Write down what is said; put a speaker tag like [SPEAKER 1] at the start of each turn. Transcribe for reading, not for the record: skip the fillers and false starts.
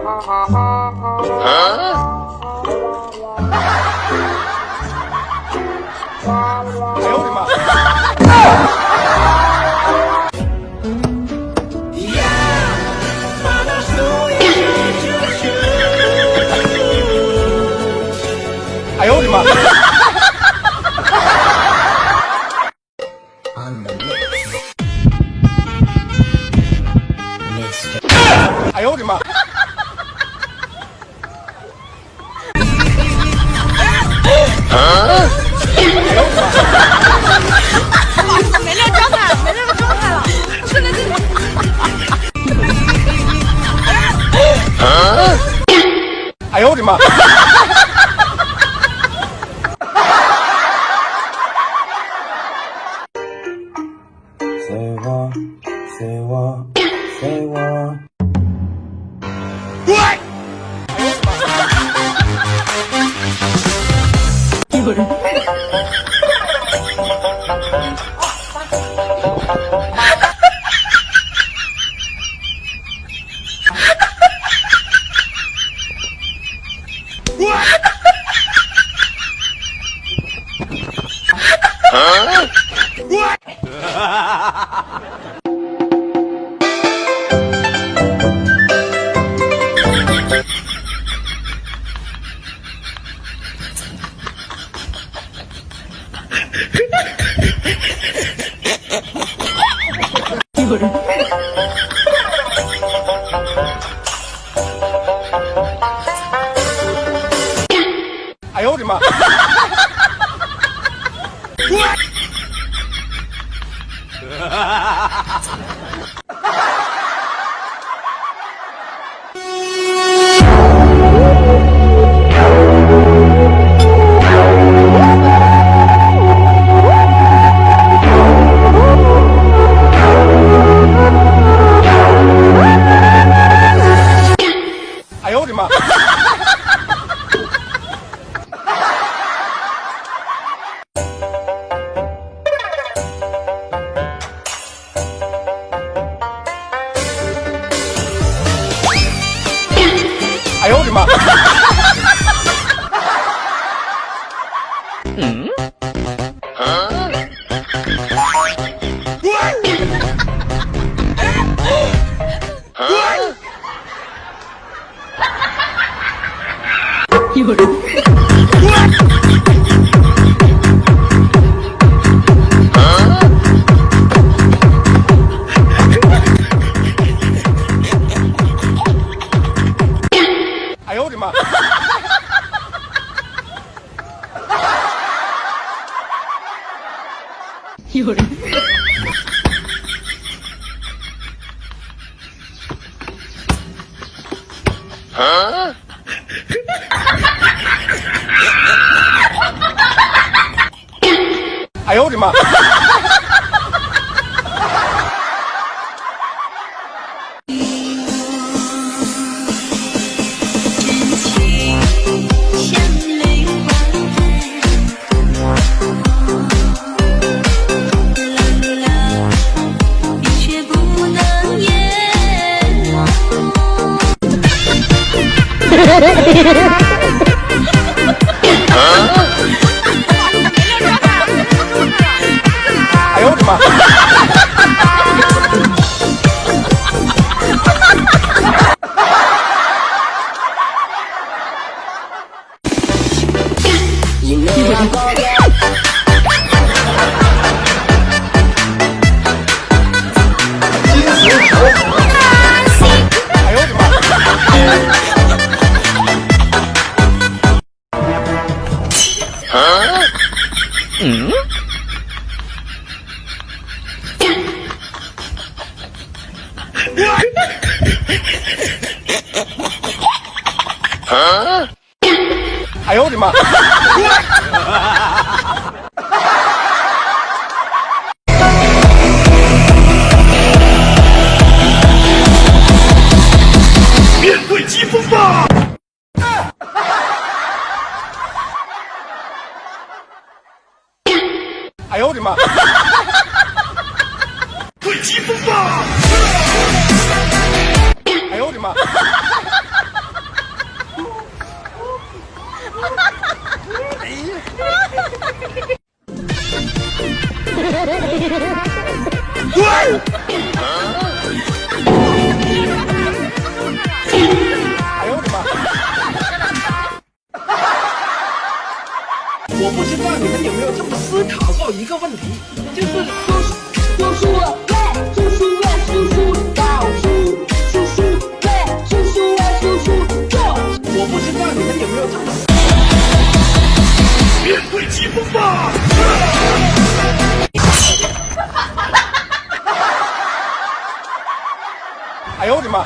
[SPEAKER 1] 哎呦我的妈！哎呦我的妈！哎呦我的妈！
[SPEAKER 2] 没练状态了，没练状态了，是的，
[SPEAKER 1] 哎呦我的妈！
[SPEAKER 2] 有人。有人。
[SPEAKER 1] 哎呦我的妈！哎呦我的妈！哎呦我的妈！嗯？
[SPEAKER 2] 有人。
[SPEAKER 1] 哎呦我的妈！
[SPEAKER 2] 有人。
[SPEAKER 1] 哎呦我的妈！哎呦我的妈！嗯？哎呦我的妈！面对疾风吧！哎呦我的妈！对疾风吧！哎呦我的妈！
[SPEAKER 3] 有一个问题，就是
[SPEAKER 4] 叔叔喂，叔叔喂，叔叔倒数，叔叔喂，叔叔喂，叔叔做。
[SPEAKER 3] 我不知道你们有没有这么
[SPEAKER 1] 面对疾风吧！哎呦我的妈！